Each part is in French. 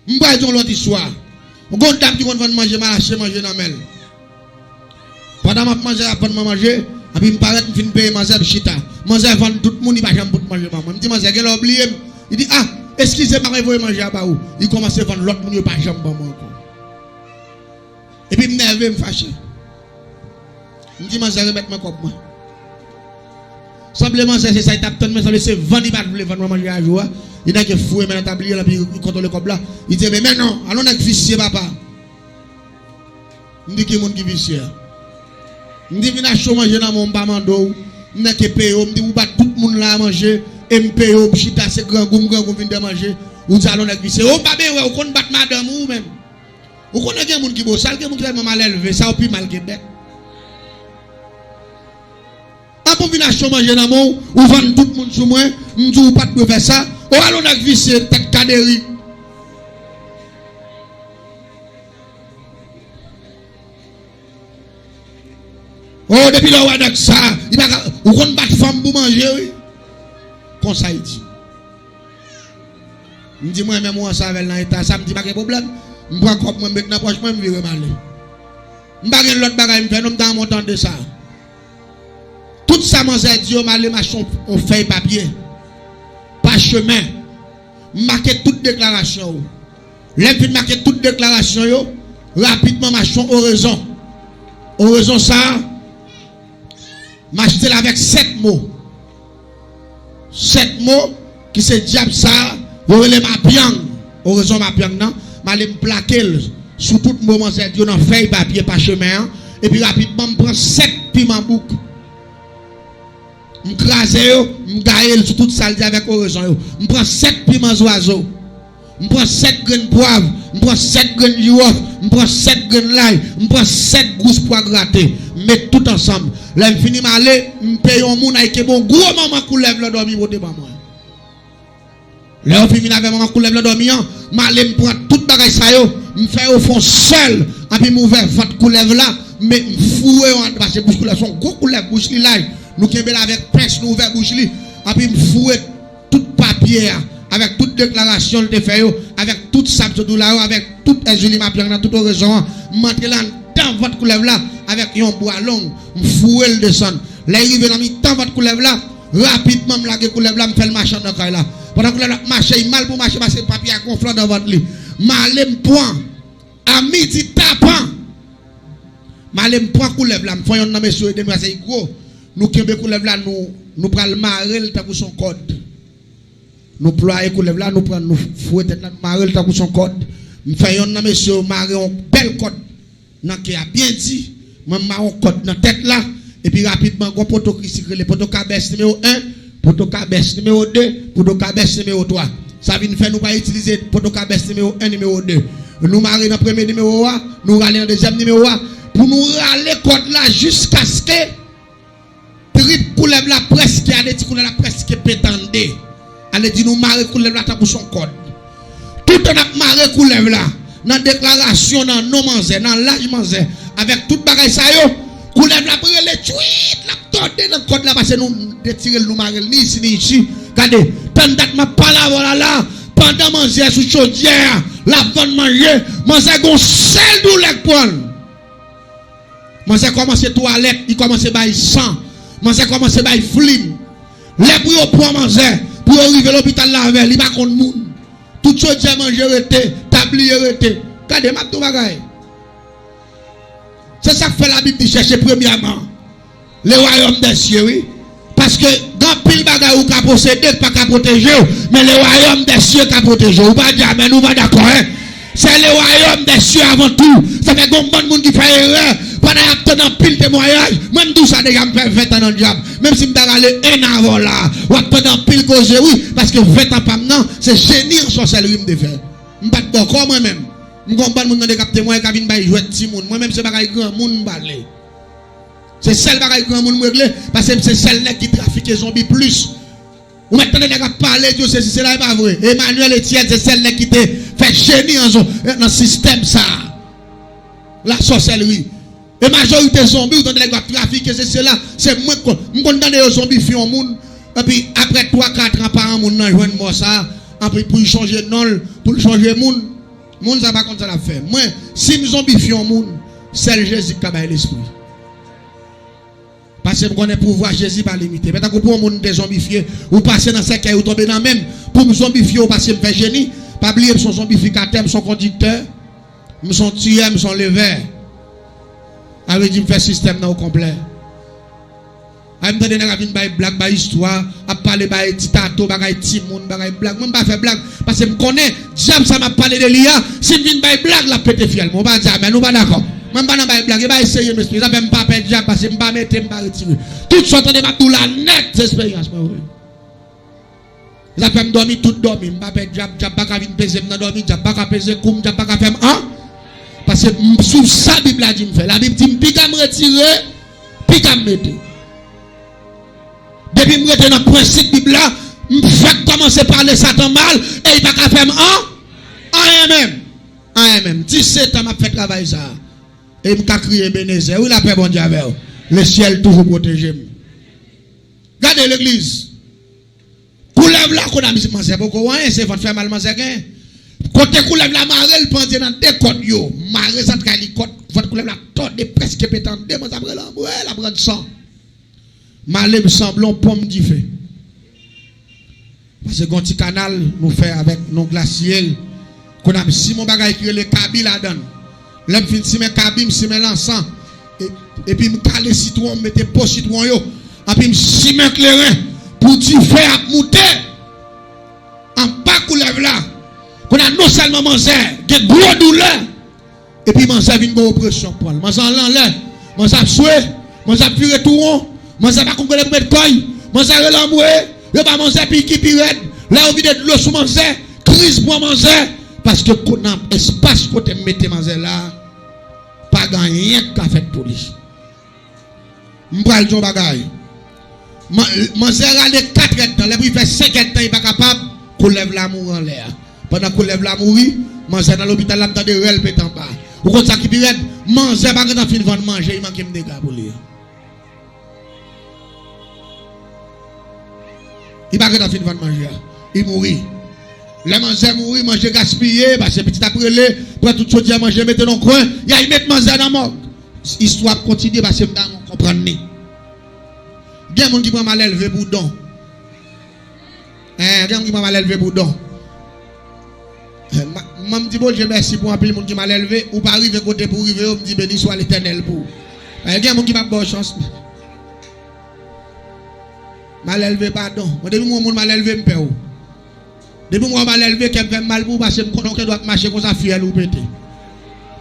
M'pa dire l'autre histoire. On compte dame qui vont manger manger dans mel. Pendant m'a manger après manger, et puis me paraît me fin payer manger chita. Manger vend tout le monde il pas jamais pour manger maman. Me dit manger qu'elle a oublié. Il dit ah, excusez-moi, vous manger à où? Il commence à vendre l'autre monde pas jamais bon encore. Et puis me nerveux me fâché. Me dit manger remettre ma coupe moi. Simplement c'est ça il tape mais ça c'est vendre il pas vendre manger à jour. Il n'a que fouer maintenant tablier là puis il contrôle le coupe là. Il dit mais non, allons avec vicieux papa. Me dit qui monde qui vicieux. Me dit viens acheter manger dans mon bamando. N'a que payer, me dit ou pas tout le monde là à manger et me payer au chita c'est grand goum vient de manger. Ou allons avec vicieux. Oh pas bien ouais, on connaît battre madame ou même. On connaît bien monde qui beau, ça que monde qui mal élevé, ça au plus mal que bête. Pour venir acheter manger dans mon ou vendre tout le monde sur moi, me dit ou pas de faire ça. Oh allons avec vicieux tête cadéri. Oh depuis là on a ça, il va ou qu'on battre femme pour manger oui. Comme ça il dit. Me dit moi même moi ça avec dans état, ça me dit pas de problème. Me prend comme moi mettre dans poche moi me virer mal. Me pas l'autre bagaille me fait non dans mon temps de ça. Tout ça manger Dieu malé machin on fait papier. Pas chemin. Marquer toute déclaration. L'enfin marquer toute déclaration yo, rapidement machin oraison. Oraison ça m'acheter avec 7 mots. 7 mots qui se diable ça, vous relève ma piang. Oraison ma piang non, m'aller me plaquer sous tout moment c'est Dieu dans feuille papier pas chemin et puis rapidement me prend 7 piments bouc. M'craser yo, m'gaïl sur toute salle avec oraison yo. M'prend 7 piments oiseaux. M'prend 7 graines poivre, m'prend 7 graines d'huile, m'prend 7 graines l'ail, m'prend 7 gousses pois gratté. Mets tout ensemble. Là fini m'aller, m'paye un moun avec bon gros maman coulève le dormi voter pas moi. Là fini avec maman coulève le dormi, m'aller m'prend toute bagaille ça yo, m'fait au fond seul, et puis m'ouvert votre coulève là, mais m'fouer parce que bouche coulève son gros coulève bouche li là. Nous qui avec pince nous ouvert bouche li, et puis m'fouer tout papier avec toute déclaration de fait avec toute sable tout là avec toute Julie m'a dans toute raison m'entrer là dans votre coulève là avec un bois long m'fouer le descendre là arrivé dans mi temps votre coulève là rapidement me laguer coulève là me faire le marché dans caille là pendant que là marcher mal pour marcher parce que papier à conflant dans votre lit m'aller me point à midi tapant m'aller me point coulève là me faire un monsieur de c'est gros nous qui coulève là nous pral marrer ta pour son code. Nous ployer coulève là, nous prendre nous fouetter là, marrer ta pour son code. Me fait un monsieur marrer un bel code. Nan qui a bien dit, moi marron code dans tête là et puis rapidement go poto qui circule poto cabès numéro 1, poto cabès numéro 2, poto cabès numéro 3. Ça vient faire nous pas utiliser poto cabès numéro 1 numéro 2. Nous marrer dans premier numéro 1, nous râler dans deuxième numéro 1 pour nous râler code là jusqu'à ce que trip coulève là presque a des coulève là presque pétandé. Elle dit nous marrer coulève là pour son code. Tout on a marrer coulève là dans déclaration dans non manzé dans l'âge manzé avec toute bagaille ça yo coulève là pour les tweet la tordé dans code là parce que nous retirer nous marrer ni ici ni ici. Regardez tant date m'a parlé là pendant manger sous chaudière la bonne manger manger gon sel douleur poil. Manger commencer toilette, il commence bail sang. Manger commence bail flim. Les pour prendre manger pour arriver à l'hôpital là avec il pas contre monde tout chose j'ai mangé arrêté tablier arrêté regardez m'a tout bagaille c'est ça que fait la Bible dit chercher premièrement le royaume des cieux oui parce que grand pile bagaille ou ka posséder pas ka protéger mais le royaume des cieux ka protéger ou pas dire mais nous pas d'accord hein? C'est le royaume des cieux avant tout ça fait bon monde qui fait erreur pendant attendant pile témoignage même tout ça déjà me fait 20 ans dans le diable même si me d'aller un avant là ou attendant pile cause oui parce que 20 ans pas maintenant c'est génie en sorcellerie me faire me pas d'accord moi même me comprendre monde dans témoin qui vinn bailler jouer petit monde moi même c'est bagaille grand monde parler c'est celle bagaille grand monde régler parce que c'est celle qui trafique zombies plus ou maintenant les gars parler Dieu c'est là pas vrai Emmanuel Etienne c'est celle qui te fait génie dans le système ça la sorcellerie. Et majorité zombies, vous avez trafiquer, c'est cela. C'est moi qui condamne les zombies fi au monde. Et puis après 3-4 ans par an, moun nan joine moi ça. Après pour changer de nom, pour changer monde. Moun ça pas comme ça la fait. Moi, si me zombifie un monde, c'est Jésus qui a l'esprit. Parce que je connais pouvoir Jésus pas limité. Maintenant que pour un monde désombifié, ou passer dans ce cas ou tomber dans même pour me zombifier ou passer me faire génie, pas oublier son zombificateur, son conducteur, son tueur, son leveur. Avec dit me faire système au complet. A me donner une blague, une histoire, à parler de titato, bagay timoun, bagay blague, même pas faire blague parce que me connais, diable ça m'a parlé de l'IA, si me vinn bail blague la pété fiel, mon pas dire mais nous pas d'accord. Même pas dans bail blague, il va essayer m'expliquer, ça fait me pas perdre diable parce que me pas mettre, me pas retirer. Tout sorte de ma tout la net expérience moi. Ça fait me dormir tout dormir, me pas perdre diable pas ka vinn peser me dormir, diable pas ka peser koum, diable pas ka faire parce que sous ça Bible a dit me faire. La Bible dit me pique me retirer, pique me mettre. Depuis que je suis dans le principe Bible là, je fais commencer à parler Satan mal et il ne va pas faire en même. 17 ans, je fait travail ça. Et je vais crier Bénézé. Oui, la paix, bon Dieu, le ciel toujours protégé. Regardez l'église. Coulève là, qu'on a mis c'est beaucoup, c'est votre faire mal, c'est rien. Côté coulève la marelle, pendant dans deux côtes, yo. Marelle, ça te les côtes, votre coulève la torde presque pétante, moi, ça prend la prend sang. Malé me semble un pomme d'y fait. Parce que quand petit canal nous fait avec nos glaciers, qu'on a si mon bagage qui le cabi la donne. L'homme fin si mes cabi, si mes l'encens. Et puis me caler citron, mettez pas citron yo. Et puis me si mes clairin pour t'y faire à monter. En bas coulève là. Qu'on a non seulement mangé, des gros douleurs. Et puis manger une bonne oppression pour elle. Manger l'enlève, manger souhait, manger purée tout rond. Moi ça pas comprendre pour mettre coin, moi ça relamboué, yo pas manger piqui pirate, là on vide de l'eau sous manger, crise pour manger parce que qu'on a espace côté mettre manger là, pas gagner qu'a fait police. M'pral jon bagay. Manger aller 4 temps, là il fait 5 temps il pas capable, qu'on lève l'amour en l'air. Pendant qu'on lève l'amour, manger dans l'hôpital là de rel pétant pas. Ou comme ça qui pirate, manger pas quand fin vendre manger, il manque me dégâts pour lui. Il va pas finir de manger. Il mourit. Les manger mourir, manger gaspiller, parce que petit après les, pour tout chose à manger, mettre dans le coin, il y a mettre manger dans la mort. Histoire continue parce que vous comprenez. Il y a des gens qui prennent mal élevé pour don. Il y a des gens qui prennent mal élevé pour don. Je me dis, bon, je merci pour un peu de monde qui m'a élevé, ou pas arriver côté pour arriver, on me dit, béni soit l'éternel pour. Il y a des gens qui m'a bonne chance. Mal élevé, pardon. Depuis moi, mal élevé, me paye. Depuis moi, mal élevé, qui me fait mal pour parce que je ne dois marcher comme ça, fier ou péter.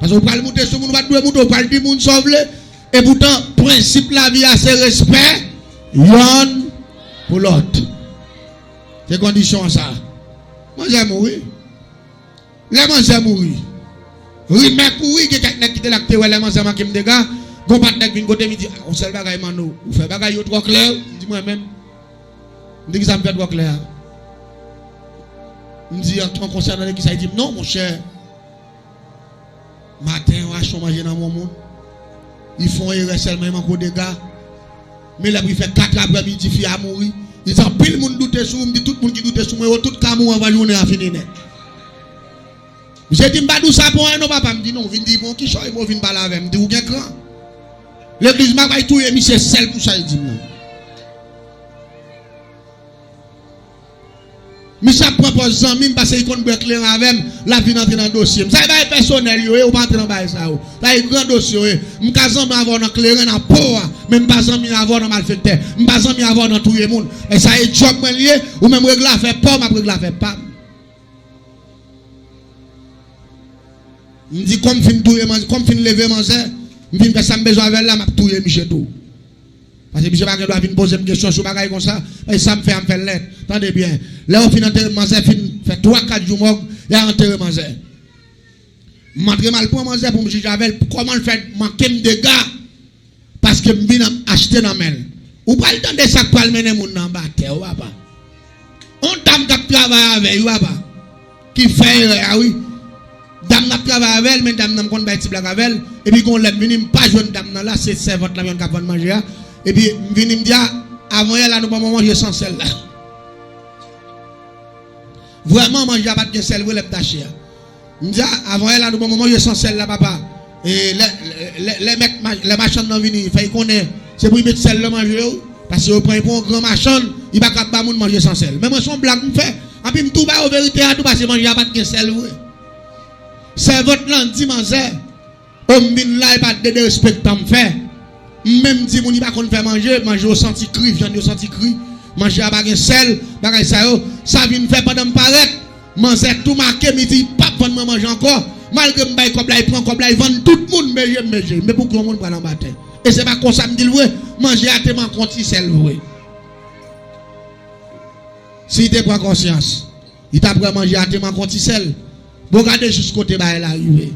Parce que vous parlez monter sur le monde, vous parlez du monde sauvé. Et pourtant, principe la vie a ses respect, yon pour l'autre. C'est condition ça. Moi, j'ai mourir. Les gens j'ai mourir. Oui, mais pour oui, quelqu'un qui te l'acte, les gens qui me dégage, quand partner qui vient côté, me dit, on se bagaille, mano. Vous faites bagaille trop clair, dis-moi même. Je dis que ça me fait trop clair. Je dis, en concernant qui ça, il dit, non, mon cher. Matin, on va manger dans mon monde. Ils font erreur seulement encore des gars. Mais là, il fait 4 après-midi, il a mourir. Ils ont pile le monde douter sur moi, dit tout le monde qui doute sur moi, tout le monde va journée à finir net. J'ai dit, je ça pour un papa, me dit non, vient dire, bon, qui choisit, moi, vient parler avec, me dit, ou bien grand. L'église m'a tout et monsieur seul pour ça, il dit non. Monsieur propose Zami parce qu'il connaît clair avec la vie d'entrer dans le dossier. Ça va être personnel, ou pas entrer dans le ça. Là, il y a un grand dossier. Je ne peux pas avoir dans clair dans peau, mais je ne peux pas avoir dans malfaiteur. Je ne peux pas avoir dans tout le monde. Et ça est job lié, ou même régler à faire pas, mais régler à faire pas. Je dis comme fin de comme fin lever manger, je viens faire ça besoin avec là, je touyer Michel tout. Parce que Michel pas doit venir poser une question sur bagaille comme ça, et ça me fait lettre. Attendez bien. Là on fin enterrer manger, fait 3-4 jours mort, il a enterré manger. M'entre mal pour manger pour me juger avec comment le faire manquer de dégâts parce que me viens acheter dans mel. Ou pas le temps de ça pour mener mon dans terre, ou pas. On dame qui travaille avec, ou pas. Qui fait ah oui. Dame n'a travaillé avec elle, mais dame n'a pas de petit blague avec elle. Et puis, quand on l'a venu, pas jeune dame là, c'est servante là, qui a manger. Et puis, venu me dire, avant elle, nous ne pouvons pas manger sans sel là. Vraiment, manger pas de sel, vous l'avez taché. Je dis, avant elle, à un moment, je sens celle là, papa. Et les machins n'ont venu, il fait qu'on est, c'est pour y mettre celle là manger. Parce que vous prenez pour un grand machin, il va pas manger sans sel. Mais moi, son blague me fait. Et puis, tout va au vérité à tout parce que manger pas de sel. C'est votre land, dit manzer. Homme bin là, il pas de respect à me faire. Même si mon pas qu'on fait manger au senti cri, viande au senti cri, manger à bagay sel, bagay ça vient faire pendant me paraître. Manzer tout marqué, me dit pas prendre manger encore. Malgré me bail comme là, il prend comme là, il vend tout le monde mais pourquoi le monde prend en bataille. Et c'est pas comme ça me dit vrai, manger à tellement conti sel vrai. Si tu prends conscience, il t'a pris manger à tellement conti sel. Vous regardez jusqu'au côté bah elle arrivé.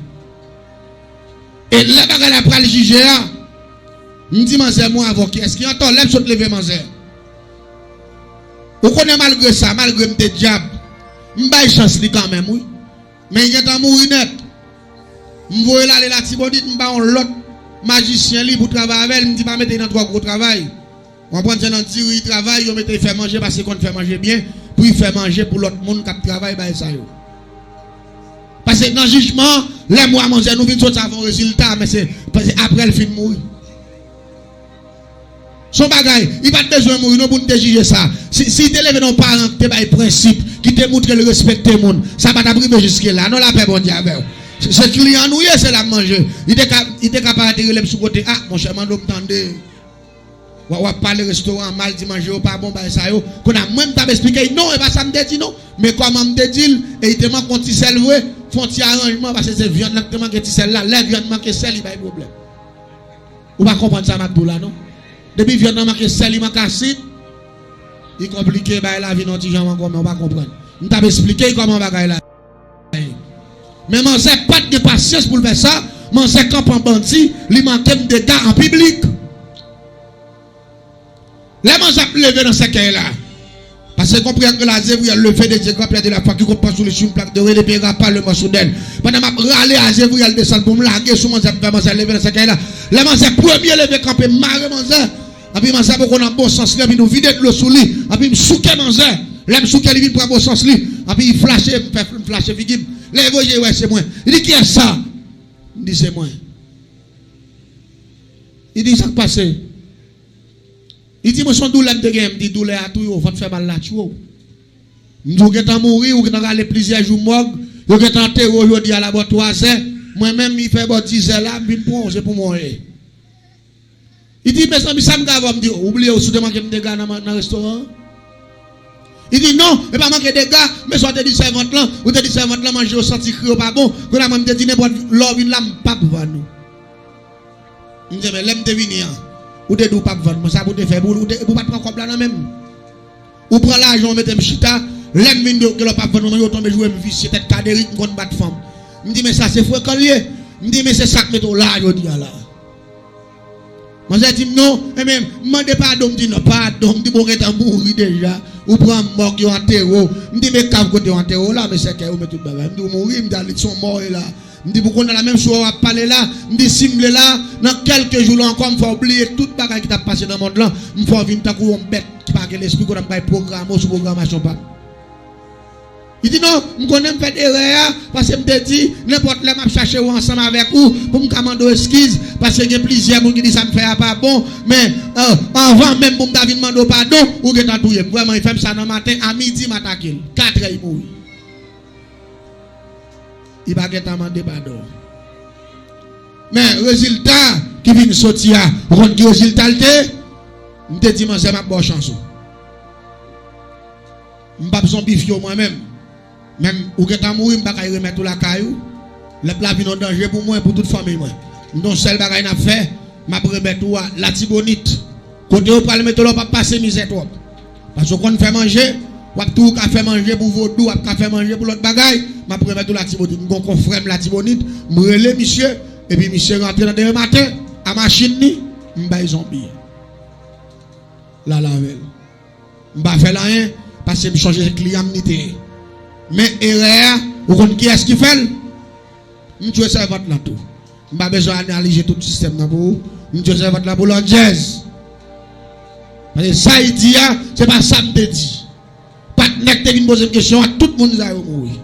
Et là bagay la pral juger là. Me dit manzer moi avocat, est-ce qu'il entend lève saute lever manzer. Vous connaissez malgré ça, malgré m'te diable. M'baille chance li quand même oui. Mais il y a dans mourir net. M'voye là la tibonite m'ba on l'autre magicien li pour travailler avec, me dit pas mettre dans trois gros travail. On prend dans tiri travail, yo mette faire manger parce qu'on fait manger bien, pour il faire manger pour l'autre monde qui travaille ba ça yo. Parce que dans le jugement, les mois manger nous vinn sortir un résultat mais c'est après le film mourir. Son bagay, il pas besoin de mourir pour nous juger ça. Si tu levé nos parents, tu as principe, qui te montre le respect des monde, ça va t'arriver jusque là. Non, la paix, bon Dieu, avec. Ce client, nous, c'est la manger. Il était capable de tirer sur côté. Ah, mon cher, m'en entendez. Ou parler restaurant, mal dit manger, ou pas bon, bah, ça, yo. Qu'on a même t'as expliqué, non, et pas ça me dit non. Mais comment me dit, et il te manque un petit sel, ouais, font un petit arrangement, parce que c'est viande, qui te manque un petit sel là, la viande manque sel, il va y avoir problème. Ou pas comprendre ça, ma là, non? Depuis que viande manque sel, il manque acide, il est compliqué, bah, la vie, non, tu jamais on va comprendre. On t'a expliqué comment va la. Mais mon sait pas de patience pour faire ça, mon sait quand en bandit, il manque de gars en public. Les gens ont levé dans ce cas-là. Parce que comprenez que la zèbre, il a levé des égrapes de la foi qui comprend sur les chums plaques de relais, pas le morceau d'elle. Pendant que je râler à zèbre, il a descendu pour me larguer sur mon zèbre, je levé dans ce cas-là. Les gens ont premier levé campé, marre mon zèbre. Et puis, je pour qu'on a bon sens, puis nous vider de l'eau sous lui. Et puis, je souquais mon zèbre. L'homme souquait, il vient pour un bon sens lui. Et puis, il flashait, il fait flasher, il dit, les voyez, ouais, c'est moi. Il dit, qui est ça? Il dit, c'est moi. Il dit, ça qui passe. Il dit, moi, son douleur de game, il dit, douleur à tout, il va te faire mal là, tu vois. Il dit, vous êtes mourir, vous êtes aller plusieurs jours morgue, vous êtes enterré aujourd'hui à la boîte 3 heures. Moi-même, il fait 10 heures là, je pour c'est pour mourir. Il dit, mais ça me gave, me dit, oubliez, vous souhaitez manquer des gars dans le restaurant. Il dit, non, et pas manquer des gars, mais soit dit servante là, ou te dit servante là, manger au senti cri, pas bon, que la même dit, n'importe l'homme, il n'a pas pour nous. Il dit, mais l'aime te venir. Ou de dou pas vendre, ça pour te faire, ou pas prendre comme là même. Ou prend l'argent, mettez m'chita, l'aime vinn que le pas vendre, on tombe jouer me fils, c'est cadérique contre battre femme. Me dit mais ça c'est fou collier. Me dit mais c'est ça que mettons là, je dis là. Moi j'ai dit non, et même demandez pardon, me dit non pardon, me dit bon est mourir déjà. Ou prend mort qui en terreau. Me dit mais cave côté en terreau là, mais c'est que vous mettez tout bagage. Me dit mourir, me dit ils sont morts là. Je dis pourquoi on a la même chose à parler là, je dis simler là, dans quelques jours là encore, il faut oublier toute bagaille qui t'a passé dans le monde là, il faut venir tant qu'on bête qui parle l'esprit qu'on a pas programme ou sous programmation pas. Il dit non, je connais me faire des erreurs parce que je dit n'importe là m'a chercher ensemble avec vous pour me commander excuse parce que il y a plusieurs gens qui disent ça me fait pas bon mais avant même pour me demander pardon ou que t'as touillé vraiment il fait ça dans matin à midi m'attaquer 4 heures il mourit. Il va pas demander pardon. Mais résultat qui vient sortir, on dit résultat, je te dis, c'est ma bonne chanson. Je ne suis pas besoin de moi-même. Même ou que tu mourir, je ne vais pas remettre tout la caillou. Le plat vient en danger pour moi et pour toute famille. Donc, seul bagage n'a fait, je vais remettre tout la tibonite. Quand on va mettre là, pas passer misère trop. Parce qu'on fait manger. Ou tout qu'a fait manger pour vaudou, ou qu'a fait manger pour l'autre bagaille, m'a pris mettre la tibonite, mon confrère la tibonite, me relé monsieur et puis monsieur rentre dans demain matin à machine ni, m'baille zombie. La lavel. M'ba fait rien parce que me changer client m'nité. Mais erreur, ou kon qui est-ce qui fait? M'tue servante là tout. M'ba besoin d'analyser tout le système là pour, m'tue servante là pour l'anglaise. Parce que ça il dit c'est pas ça me dit. Pas de nèg te vinn poser une question à tout le monde ça mourir.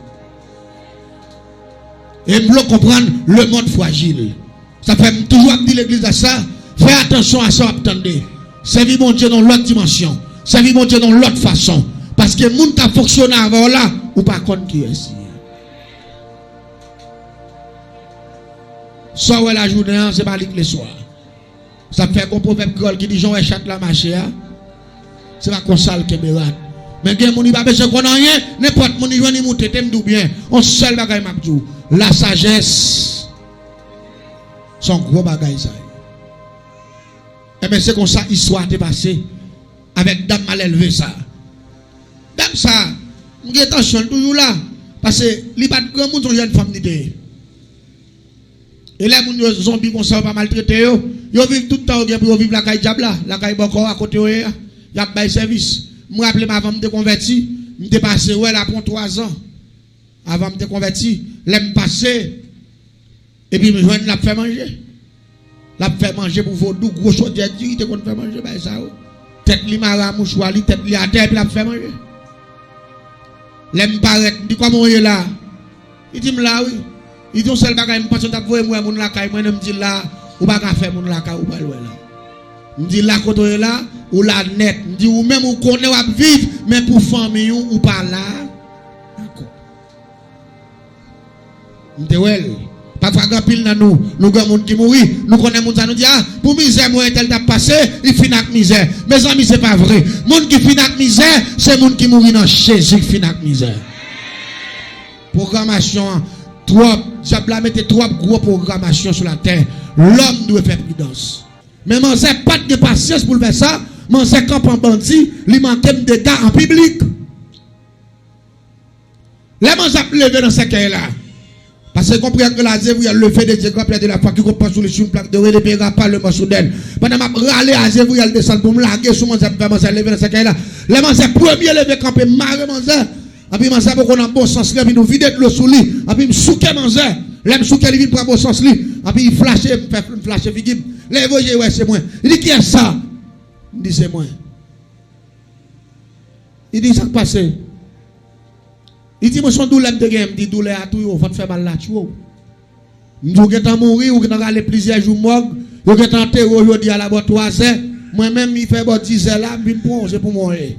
Et je veux comprendre le monde fragile. Ça fait toujours dire l'église à ça. Fais attention à ça, attendez. Servir mon Dieu dans l'autre dimension. Servir mon Dieu dans l'autre façon. Parce que le monde qui a fonctionné avant là, ou pas contre qui est ici. Ça ouais la journée, c'est pas le soir. Ça fait un proverbe qui dit Jean et chat la marché. C'est pas comme ça le Kémérat. Mais il y a des gens qui ne connaissent rien. N'importe qui qui monte, t'aimes tout bien. On seul bagaille m'a dit. La sagesse. Son gros bagaille ça. Et bien c'est comme ça l'histoire est passée. Avec dame mal élevé ça. Dame ça. Je attention toujours là. Parce que il n'y a pas de grand monde qui jeune femme d'idée. Et là, les zombies comme ça, pas maltraité. Ils vivent tout le temps, ils vivent la caille diable, la caille boko à côté. Ils ont un service. Je me rappelle avant de me convertir, je me passé là pour 3 ans. Avant de me convertir, je me passé. Et puis je me la fait manger. La fait manger pour vos doux gros chaudière, il te fait manger. Tête li mara mouchoir, tête li à terre, puis la fait manger. Je me paraît, je dis comment il est là. Il dit là, oui. Il dit seul bagage me pense t'a voyer moi mon la caille moi me dit là ou pas faire mon la caille ou pas là. Me dit là côté là ou la net, me dit ou même ou connaît ou vivre mais pour famille ou pas là. D'accord. Me dit ouais. Parfois grand pile dans nous grand monde qui mourir, nous connaissons monde ça nous dit ah pour misère moi tel t'a passé, il finit avec misère. Mes amis c'est pas vrai. Monde qui finit avec misère, c'est monde qui mourit dans Jésus qui finit avec misère. Programmation trop, Diable mettait trop gros programmation sur la terre. L'homme doit faire prudence. Mais mon sait pas de patience pour faire ça. Mon sait quand en bandit, il manque de dégâts en public. Les gens ont levé dans ce cas-là. Parce que comprenez que la zévouille a levé des dégâts de la foi qui comprend sur les une plaque de relèvera pas le morceau d'elle. Pendant que je râler à zévouille, elle descend pour me larguer sur mon zèbre, je lever dans ce cas-là. Les gens ont premier levé campé, marre mon zèbre. Et puis, je sais qu'on a un bon sens, là, puis nous vider de l'eau sous lui. Et puis, je souke manzé. Là, je souke lui pour un bon sens, lui. Et puis, il flash, figib. Là, il voit, ouais, c'est moi. Il dit, qui est ça? Il dit, c'est moi. Il dit, ça qui passe. Il dit, moi, son douleur de game, il dit, douleur à tout, il faut te faire mal là, tu vois. Je dis, vous êtes mourir, vous êtes aller plusieurs jours morgue, vous êtes enterré aujourd'hui à la boîte 3 heures. Moi-même, il fait 10 heures là, je pour mourir.